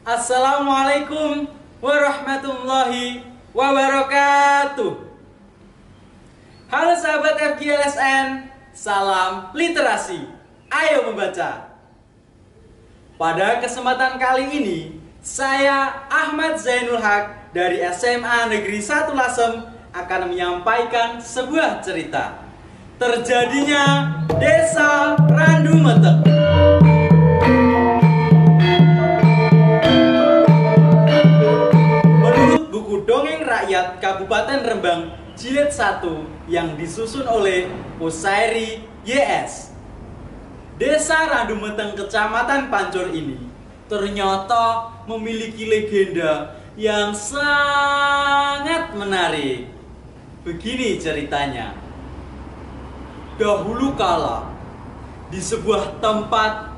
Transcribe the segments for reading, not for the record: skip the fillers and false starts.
Assalamualaikum warahmatullahi wabarakatuh. Halo sahabat FGLSN, salam literasi. Ayo membaca. Pada kesempatan kali ini, saya Ahmad Zainul Haq dari SMA Negeri 1 Lasem akan menyampaikan sebuah cerita. Terjadinya Desa Randu Meteng. Dongeng Rakyat Kabupaten Rembang Jilid 1 yang disusun oleh Usairi YS. Desa Randu Meteng Kecamatan Pancur ini ternyata memiliki legenda yang sangat menarik. Begini ceritanya. Dahulu kala, di sebuah tempat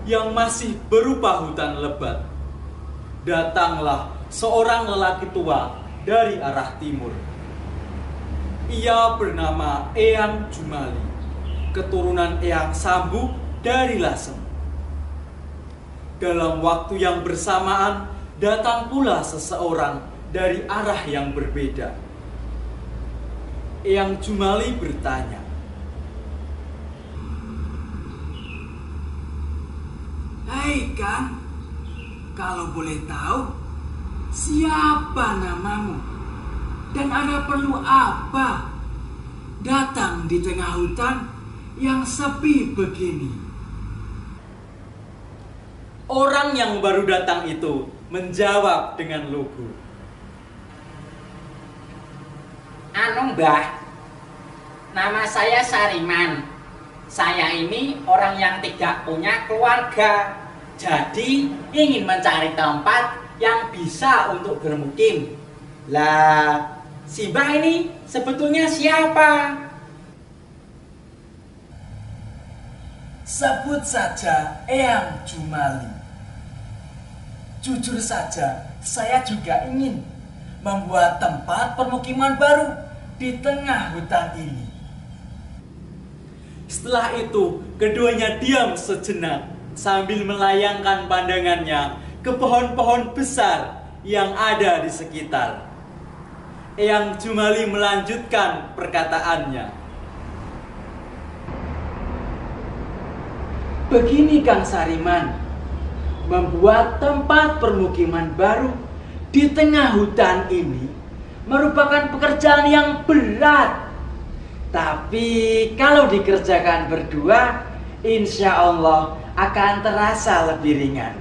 yang masih berupa hutan lebat, datanglah seorang lelaki tua dari arah timur. Ia bernama Eyang Jumali, keturunan Eyang Sambu dari Lasem. Dalam waktu yang bersamaan, datang pula seseorang dari arah yang berbeda. Eyang Jumali bertanya, "Hei Kang, kalau boleh tahu, siapa namamu? Dan Anda perlu apa datang di tengah hutan yang sepi begini?" Orang yang baru datang itu menjawab dengan lugu. "Anu Mbah, nama saya Sariman. Saya ini orang yang tidak punya keluarga. Jadi ingin mencari tempat yang bisa untuk bermukim. Lah, si Mbah ini sebetulnya siapa?" Sebut saja Eyang Jumali. Jujur saja, saya juga ingin membuat tempat permukiman baru di tengah hutan ini. Setelah itu, keduanya diam sejenak sambil melayangkan pandangannya ke pohon-pohon besar yang ada di sekitar. Eyang Jumali melanjutkan perkataannya. Begini Kang Sariman, membuat tempat permukiman baru di tengah hutan ini merupakan pekerjaan yang berat. Tapi kalau dikerjakan berdua, insya Allah akan terasa lebih ringan.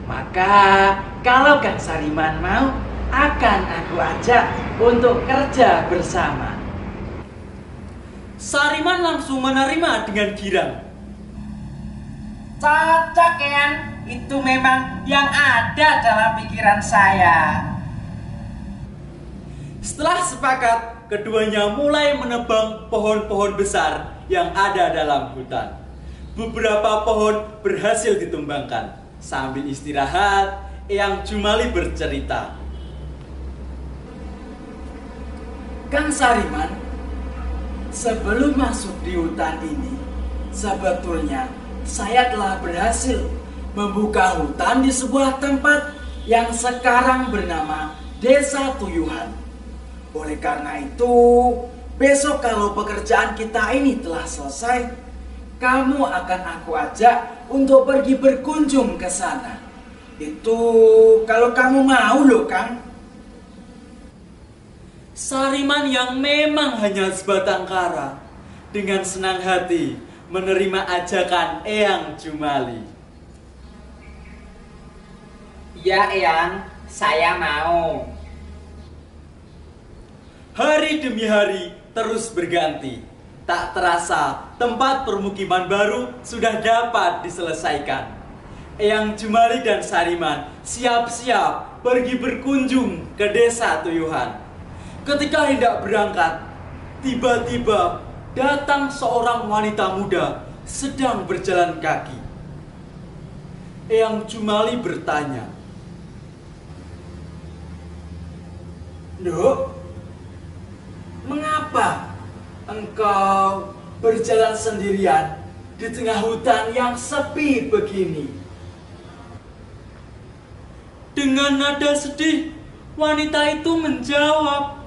Maka kalau Kang Sariman mau, akan aku ajak untuk kerja bersama. Sariman langsung menerima dengan girang. Cocok Eyang, itu memang yang ada dalam pikiran saya. Setelah sepakat, keduanya mulai menebang pohon-pohon besar yang ada dalam hutan. Beberapa pohon berhasil ditumbangkan. Sambil istirahat, Eyang Jumali bercerita. Kang Sariman, sebelum masuk di hutan ini, sebetulnya saya telah berhasil membuka hutan di sebuah tempat yang sekarang bernama Desa Tuyuhan. Oleh karena itu, besok kalau pekerjaan kita ini telah selesai, kamu akan aku ajak untuk pergi berkunjung ke sana. Itu kalau kamu mau loh, Kang. Sariman yang memang hanya sebatang kara dengan senang hati menerima ajakan Eyang Jumali. "Ya Eyang, saya mau." Hari demi hari terus berganti. Tak terasa tempat permukiman baru sudah dapat diselesaikan. Eyang Jumali dan Sariman siap-siap pergi berkunjung ke Desa Tuyuhan. Ketika hendak berangkat, tiba-tiba datang seorang wanita muda sedang berjalan kaki. Eyang Jumali bertanya, "Nduk, mengapa engkau berjalan sendirian di tengah hutan yang sepi begini?" Dengan nada sedih, wanita itu menjawab,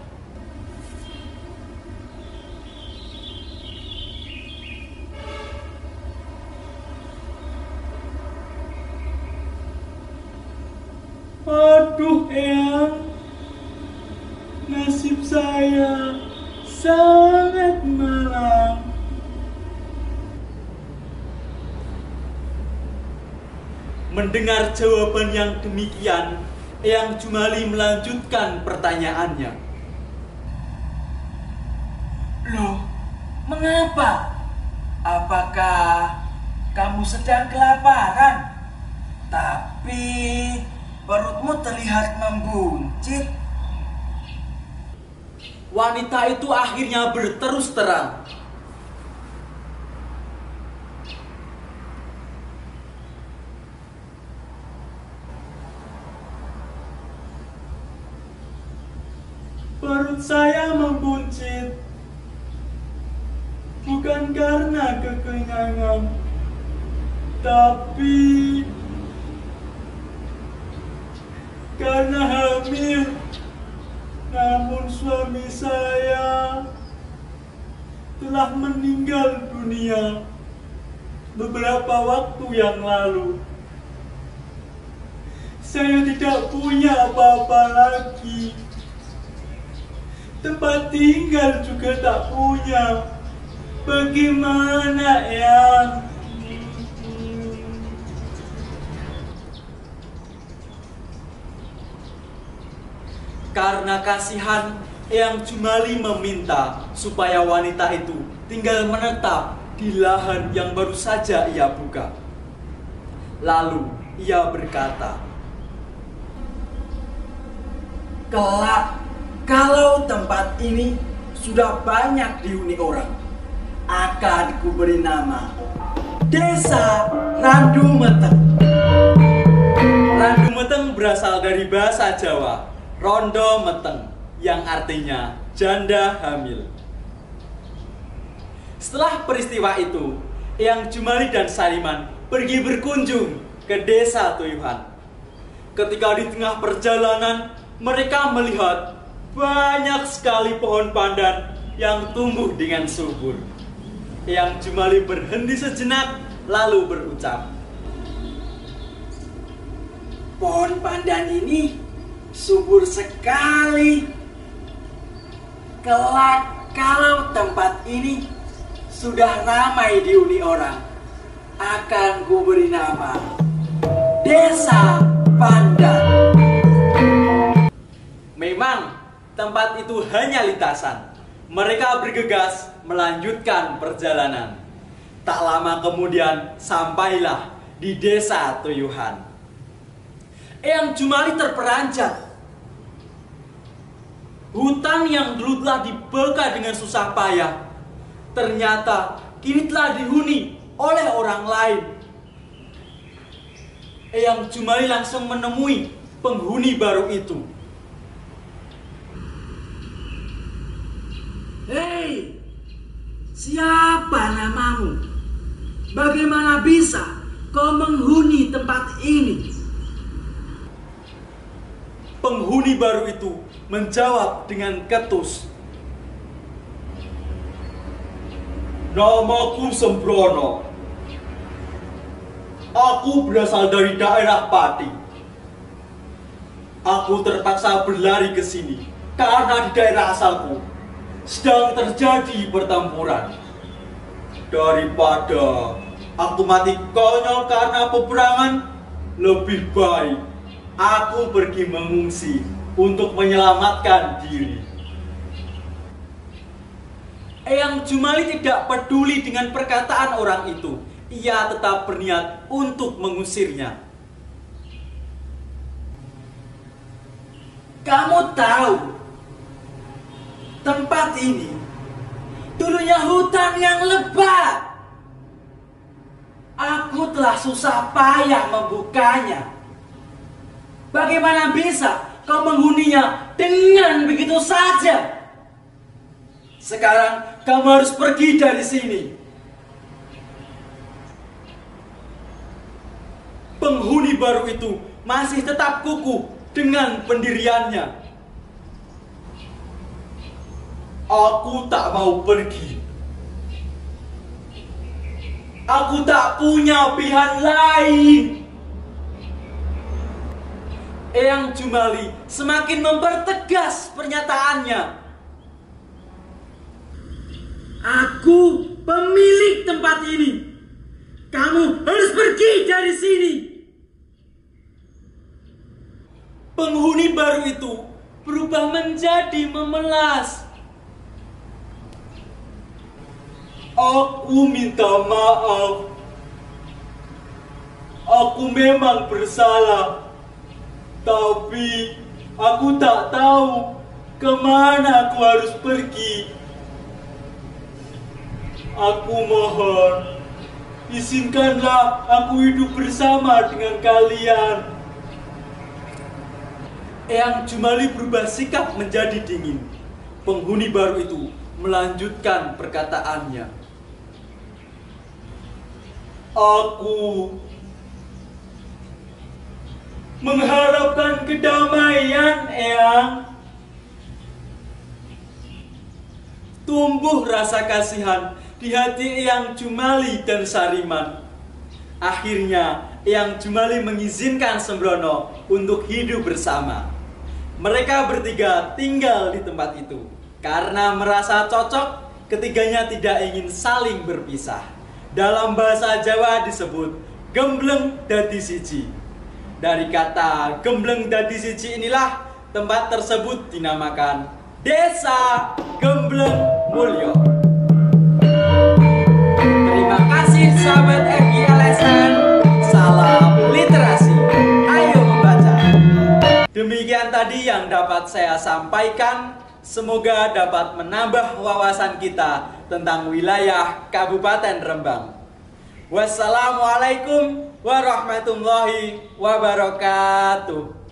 "Aduh, Eyang, nasib saya sangat malang." Mendengar jawaban yang demikian, Eyang Jumali melanjutkan pertanyaannya. Loh, mengapa? Apakah kamu sedang kelaparan? Tapi perutmu terlihat membuncit. Wanita itu akhirnya berterus terang. "Perut saya membuncit bukan karena kekenyangan, tapi karena hamil. Namun suami saya telah meninggal dunia beberapa waktu yang lalu. Saya tidak punya apa-apa lagi. Tempat tinggal juga tak punya. Bagaimana, Eyang?" Karena kasihan, Eyang Jumali meminta supaya wanita itu tinggal menetap di lahan yang baru saja ia buka. Lalu ia berkata, Kelak, kalau tempat ini sudah banyak dihuni orang, akan kuberi nama Desa Randu Meteng. Randu Meteng berasal dari bahasa Jawa, Rondo Meteng, yang artinya janda hamil. Setelah peristiwa itu, Eyang Jumali dan Sariman pergi berkunjung ke desa Tuyuhan. Ketika di tengah perjalanan, mereka melihat banyak sekali pohon pandan yang tumbuh dengan subur. Eyang Jumali berhenti sejenak, lalu berucap, Pohon pandan ini subur sekali. Kelak kalau tempat ini sudah ramai dihuni orang, akan kuberi nama Desa Pandan. Memang tempat itu hanya lintasan. Mereka bergegas melanjutkan perjalanan. Tak lama kemudian sampailah di desa Tuyuhan. Eyang Jumali terperanjat. Hutan yang dulu telah dibakar dengan susah payah, ternyata kini telah dihuni oleh orang lain. Eyang Jumali langsung menemui penghuni baru itu. Hei, siapa namamu? Bagaimana bisa kau menghuni tempat ini? Penghuni baru itu menjawab dengan ketus, "Namaku Sembrono. Aku berasal dari daerah Pati. Aku terpaksa berlari ke sini karena di daerah asalku sedang terjadi pertempuran. Daripada aku mati konyol karena peperangan, lebih baik aku pergi mengungsi untuk menyelamatkan diri." Eyang Jumali tidak peduli dengan perkataan orang itu. Ia tetap berniat untuk mengusirnya. Kamu tahu, tempat ini dulunya hutan yang lebat. Aku telah susah payah membukanya. Bagaimana bisa kau menghuninya dengan begitu saja? Sekarang kamu harus pergi dari sini. Penghuni penghuni baru itu masih tetap kukuh dengan pendiriannya. Aku tak mau pergi. Aku tak punya pilihan lain. Eyang Jumali semakin mempertegas pernyataannya. Aku pemilik tempat ini. Kamu harus pergi dari sini. Penghuni baru itu berubah menjadi memelas. Aku minta maaf. Aku memang bersalah. Tapi aku tak tahu kemana aku harus pergi. Aku mohon, izinkanlah aku hidup bersama dengan kalian. Eyang Jumali berubah sikap menjadi dingin. Penghuni baru itu melanjutkan perkataannya. Aku mengharapkan kedamaian, Eyang. Tumbuh rasa kasihan di hati Eyang Jumali dan Sariman. Akhirnya Eyang Jumali mengizinkan Sembrono untuk hidup bersama. Mereka bertiga tinggal di tempat itu karena merasa cocok. Ketiganya tidak ingin saling berpisah. Dalam bahasa Jawa disebut gembleng dadi siji. Dari kata gembleng dadi siji inilah tempat tersebut dinamakan Desa Gembleng Mulyo. Terima kasih sahabat FGLSN. Salam literasi. Ayo membaca. Demikian tadi yang dapat saya sampaikan. Semoga dapat menambah wawasan kita tentang wilayah Kabupaten Rembang. Wassalamualaikum warahmatullahi wabarakatuh.